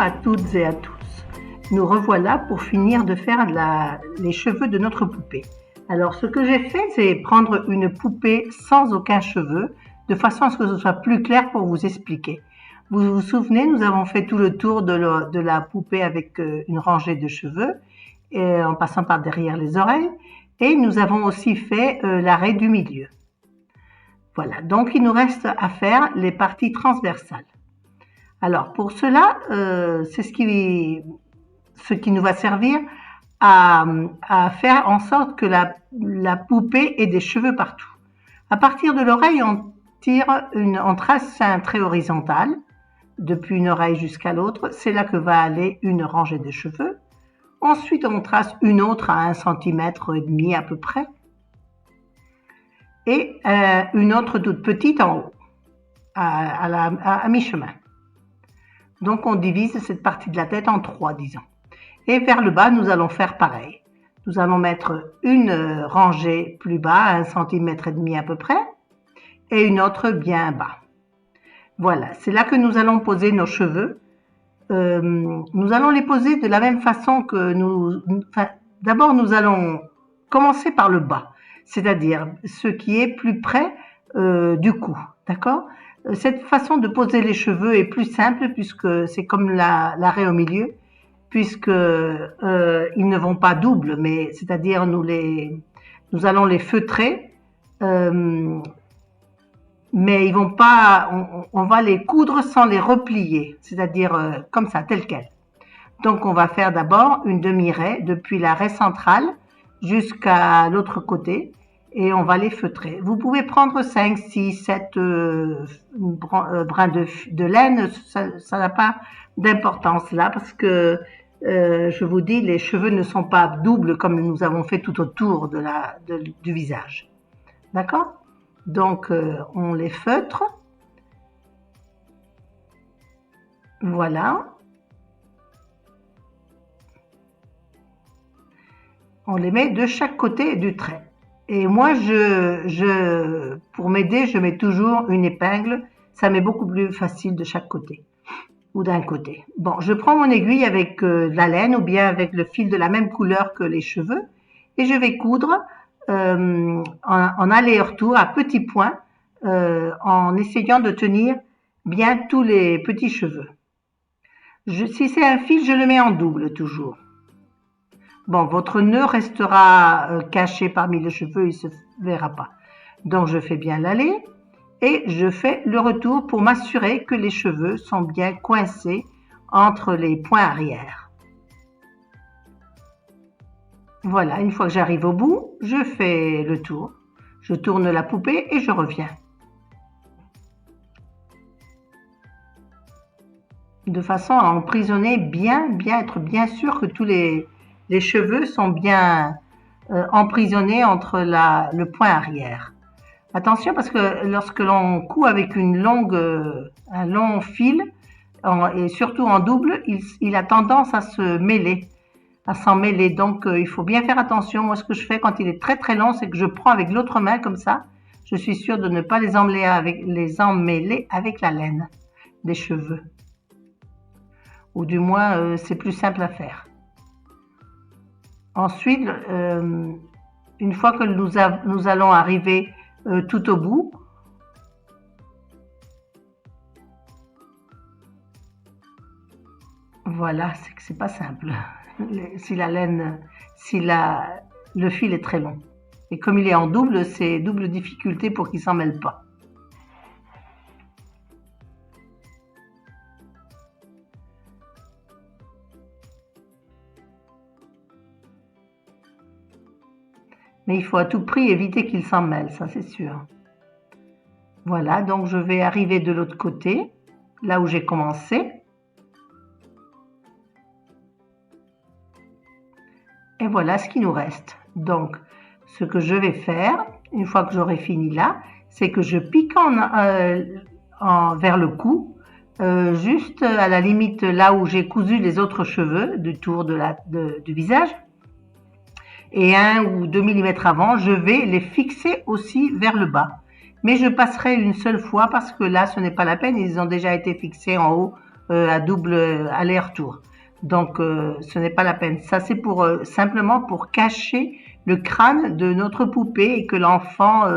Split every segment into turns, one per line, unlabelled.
à toutes et à tous. Nous revoilà pour finir de faire les cheveux de notre poupée. Alors ce que j'ai fait, c'est prendre une poupée sans aucun cheveu, de façon à ce que ce soit plus clair pour vous expliquer. Vous vous souvenez, nous avons fait tout le tour de la poupée avec une rangée de cheveux, en passant par derrière les oreilles, et nous avons aussi fait l'arrêt du milieu. Voilà, donc il nous reste à faire les parties transversales. Alors pour cela, c'est ce qui nous va servir à faire en sorte que la poupée ait des cheveux partout. À partir de l'oreille, on trace un trait horizontal depuis une oreille jusqu'à l'autre. C'est là que va aller une rangée de cheveux. Ensuite, on trace une autre à 1,5 cm à peu près. Et une autre toute petite en haut, à mi-chemin. Donc on divise cette partie de la tête en 3, disons. Et vers le bas, nous allons faire pareil. Nous allons mettre une rangée plus bas, à 1,5 cm à peu près, et une autre bien bas. Voilà, c'est là que nous allons poser nos cheveux. Nous allons les poser de la même façon que d'abord nous allons commencer par le bas, c'est-à-dire ce qui est plus près du cou, d'accord ? Cette façon de poser les cheveux est plus simple puisque c'est comme l'arrêt au milieu, puisque ils ne vont pas double, mais c'est-à-dire nous allons les feutrer, mais ils vont pas, on va les coudre sans les replier, c'est-à-dire comme ça, tel quel. Donc on va faire d'abord une demi-raie depuis la raie centrale jusqu'à l'autre côté et on va les feutrer. Vous pouvez prendre 5, 6, 7 brins de laine, ça n'a pas d'importance là parce que je vous dis, les cheveux ne sont pas doubles comme nous avons fait tout autour du visage. D'accord ? Donc, on les feutre. Voilà. On les met de chaque côté du trait. Et moi, pour m'aider, je mets toujours une épingle. Ça m'est beaucoup plus facile de chaque côté ou d'un côté. Bon, je prends mon aiguille avec de la laine ou bien avec le fil de la même couleur que les cheveux et je vais coudre en aller-retour à petits points en essayant de tenir bien tous les petits cheveux. Si c'est un fil, je le mets en double toujours. Bon, votre nœud restera caché parmi les cheveux, il ne se verra pas. Donc je fais bien l'aller et je fais le retour pour m'assurer que les cheveux sont bien coincés entre les points arrière. Voilà, une fois que j'arrive au bout, je fais le tour. Je tourne la poupée et je reviens. De façon à emprisonner bien être bien sûr que tous les cheveux sont bien emprisonnés entre le point arrière. Attention parce que lorsque l'on coud avec un long fil, et surtout en double, il a tendance à s'en mêler. Donc il faut bien faire attention. Moi, ce que je fais quand il est très très long, c'est que je prends avec l'autre main comme ça. Je suis sûre de ne pas les emmêler avec la laine des cheveux. Ou du moins, c'est plus simple à faire. Ensuite, une fois que nous allons arriver tout au bout, voilà, c'est que c'est pas simple. Si le fil est très long. Et comme il est en double, c'est double difficulté pour qu'il s'en mêle pas. Mais il faut à tout prix éviter qu'il s'en mêle, ça c'est sûr. Voilà, donc je vais arriver de l'autre côté, là où j'ai commencé. Et voilà ce qui nous reste. Donc, ce que je vais faire, une fois que j'aurai fini là, c'est que je pique vers le cou, juste à la limite là où j'ai cousu les autres cheveux du tour du visage. Et 1 ou 2 mm avant, je vais les fixer aussi vers le bas. Mais je passerai une seule fois parce que là, ce n'est pas la peine, ils ont déjà été fixés en haut à double aller-retour. Donc ce n'est pas la peine. Ça c'est pour simplement pour cacher le crâne de notre poupée et que l'enfant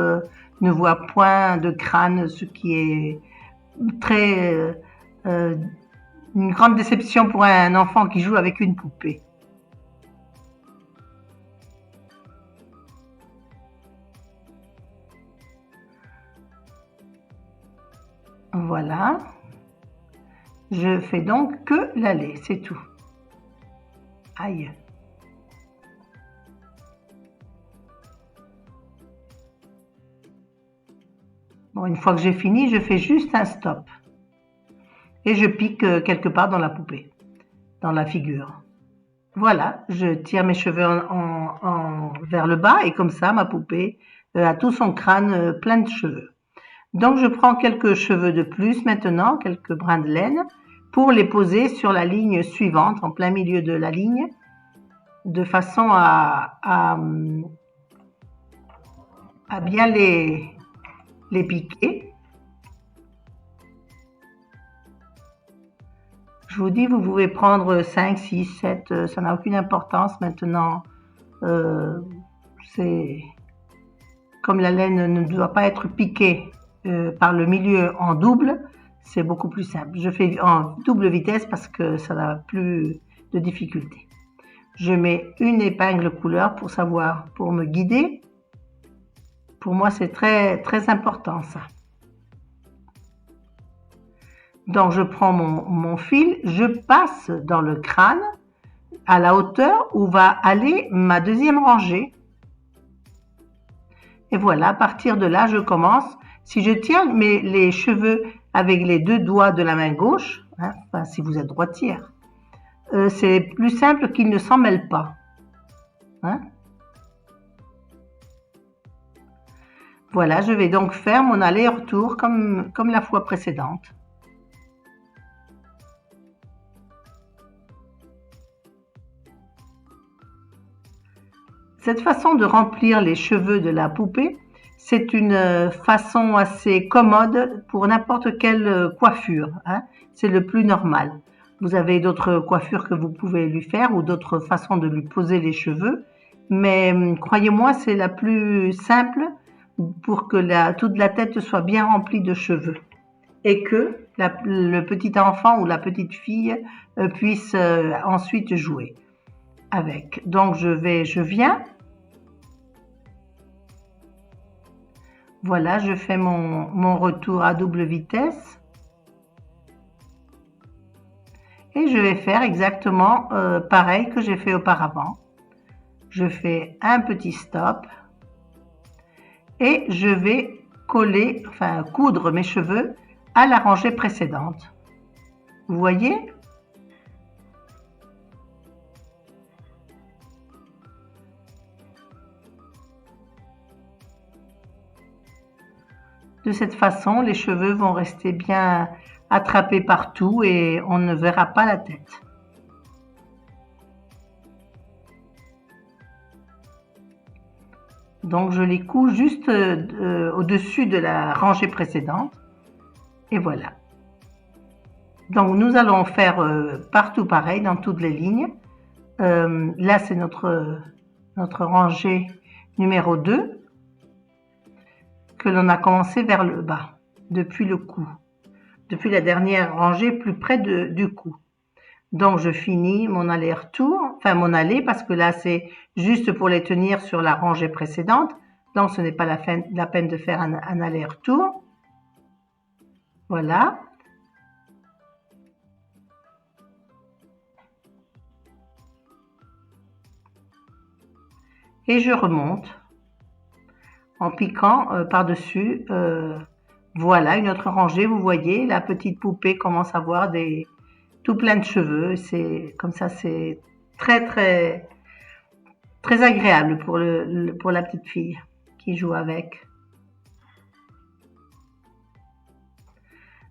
ne voit point de crâne, ce qui est très une grande déception pour un enfant qui joue avec une poupée. Voilà. Je fais donc que l'aller, c'est tout. Aïe. Bon, une fois que j'ai fini, je fais juste un stop. Et je pique quelque part dans la poupée, dans la figure. Voilà, je tire mes cheveux vers le bas et comme ça, ma poupée a tout son crâne plein de cheveux. Donc je prends quelques cheveux de plus maintenant, quelques brins de laine, pour les poser sur la ligne suivante, en plein milieu de la ligne, de façon à bien les piquer. Je vous dis, vous pouvez prendre 5, 6, 7, ça n'a aucune importance maintenant. C'est comme la laine ne doit pas être piquée par le milieu en double, c'est beaucoup plus simple. Je fais en double vitesse parce que ça n'a plus de difficulté. Je mets une épingle couleur pour savoir, pour me guider. Pour moi, c'est très, très important ça. Donc, je prends mon fil, je passe dans le crâne à la hauteur où va aller ma deuxième rangée. Et voilà, à partir de là, je commence. Si je tiens les cheveux avec les deux doigts de la main gauche, hein, enfin, si vous êtes droitière, c'est plus simple qu'ils ne s'en mêlent pas. Hein. Voilà, je vais donc faire mon aller-retour comme la fois précédente. Cette façon de remplir les cheveux de la poupée, c'est une façon assez commode pour n'importe quelle coiffure. Hein. C'est le plus normal. Vous avez d'autres coiffures que vous pouvez lui faire ou d'autres façons de lui poser les cheveux, mais croyez-moi, c'est la plus simple pour que toute la tête soit bien remplie de cheveux et que le petit enfant ou la petite fille puisse ensuite jouer avec. Donc je viens. Voilà, je fais mon retour à double vitesse. Et je vais faire exactement pareil que j'ai fait auparavant. Je fais un petit stop. Et je vais coudre mes cheveux à la rangée précédente. Vous voyez ? De cette façon, les cheveux vont rester bien attrapés partout et on ne verra pas la tête. Donc je les couds juste au-dessus de la rangée précédente. Et voilà. Donc nous allons faire partout pareil, dans toutes les lignes. Là c'est notre rangée numéro 2 que l'on a commencé vers le bas, depuis le cou. Depuis la dernière rangée plus près du cou. Donc je finis mon aller-retour, enfin mon aller parce que là c'est juste pour les tenir sur la rangée précédente. Donc ce n'est pas la peine de faire un aller-retour. Voilà. Et je remonte en piquant par-dessus. Voilà une autre rangée. Vous voyez, la petite poupée commence à avoir tout plein de cheveux. C'est comme ça, c'est très très très agréable pour la petite fille qui joue avec.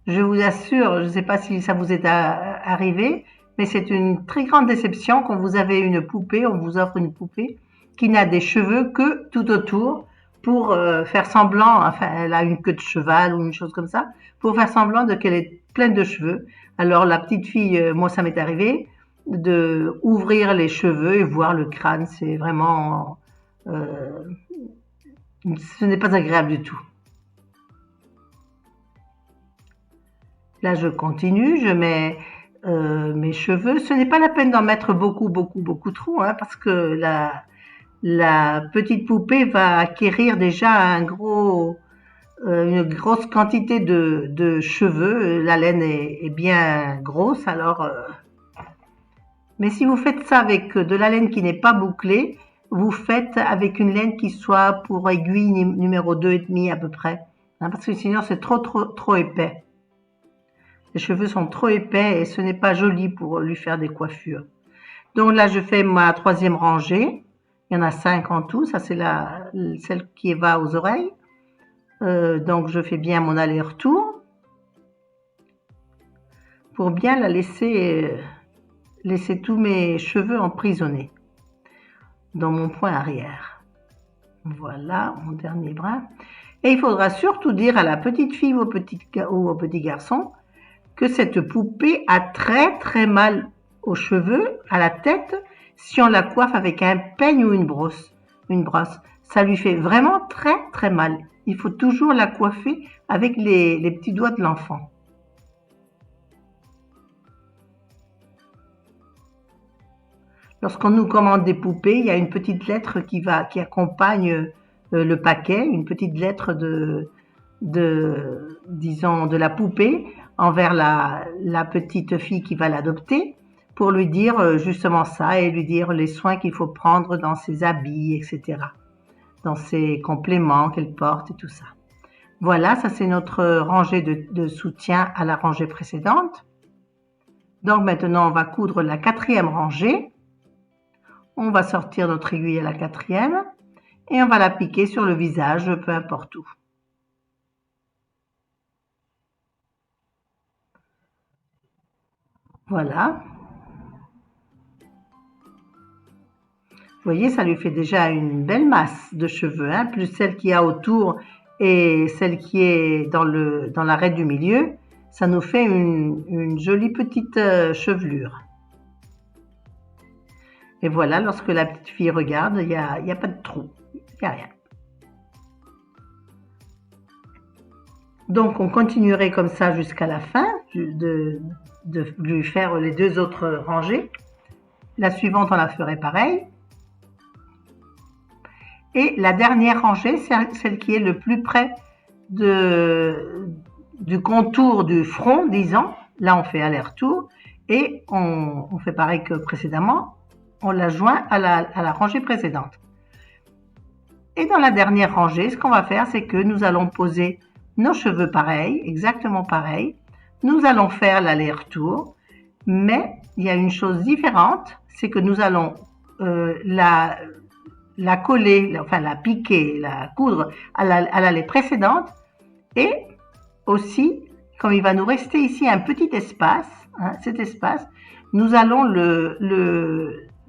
Je vous assure, je ne sais pas si ça vous est arrivé, mais c'est une très grande déception quand vous avez une poupée, on vous offre une poupée qui n'a des cheveux que tout autour. pour faire semblant, enfin elle a une queue de cheval ou une chose comme ça, pour faire semblant qu'elle est pleine de cheveux. Alors la petite fille, moi ça m'est arrivé, de ouvrir les cheveux et voir le crâne, c'est vraiment, ce n'est pas agréable du tout. Là je continue, je mets mes cheveux, ce n'est pas la peine d'en mettre beaucoup trop, hein, parce que la petite poupée va acquérir déjà une grosse quantité de cheveux. La laine est bien grosse, alors. Mais si vous faites ça avec de la laine qui n'est pas bouclée, vous faites avec une laine qui soit pour aiguille numéro 2,5 à peu près, hein, parce que sinon c'est trop épais. Les cheveux sont trop épais et ce n'est pas joli pour lui faire des coiffures. Donc là, je fais ma 3e rangée. Il y en a 5 en tout, ça c'est celle qui va aux oreilles. Donc je fais bien mon aller-retour pour bien la laisser tous mes cheveux emprisonnés dans mon point arrière. Voilà mon dernier brin. Et il faudra surtout dire à la petite fille ou au petit garçon que cette poupée a très mal aux cheveux, à la tête, si on la coiffe avec un peigne ou une brosse. Ça lui fait vraiment très mal. Il faut toujours la coiffer avec les petits doigts de l'enfant. Lorsqu'on nous commande des poupées, il y a une petite lettre qui accompagne le paquet, une petite lettre disons, de la poupée envers la petite fille qui va l'adopter, pour lui dire justement ça et lui dire les soins qu'il faut prendre dans ses habits, etc. Dans ses compléments qu'elle porte et tout ça. Voilà, ça c'est notre rangée de soutien à la rangée précédente. Donc maintenant on va coudre la 4e rangée. On va sortir notre aiguille à la 4e et on va l'appliquer sur le visage, peu importe où. Voilà. Vous voyez, ça lui fait déjà une belle masse de cheveux, hein, plus celle qu'il y a autour et celle qui est dans l'arête du milieu. Ça nous fait une jolie petite chevelure. Et voilà, lorsque la petite fille regarde, il n'y a pas de trou, il n'y a rien. Donc on continuerait comme ça jusqu'à la fin de lui faire les 2 autres rangées. La suivante, on la ferait pareil. Et la dernière rangée, c'est celle qui est le plus près du contour du front, disons. Là, on fait aller-retour et on fait pareil que précédemment. On la joint à la rangée précédente. Et dans la dernière rangée, ce qu'on va faire, c'est que nous allons poser nos cheveux pareil, exactement pareil. Nous allons faire l'aller-retour, mais il y a une chose différente, c'est que nous allons la coller, enfin la piquer, la coudre à l'allée précédente, et aussi, comme il va nous rester ici un petit espace, hein, cet espace, nous allons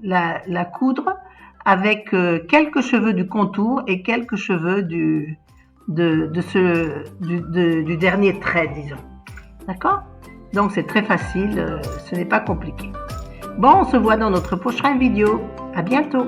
la coudre avec quelques cheveux du contour et quelques cheveux du dernier trait, disons. D'accord? Donc c'est très facile, ce n'est pas compliqué. Bon, on se voit dans notre prochaine vidéo. À bientôt!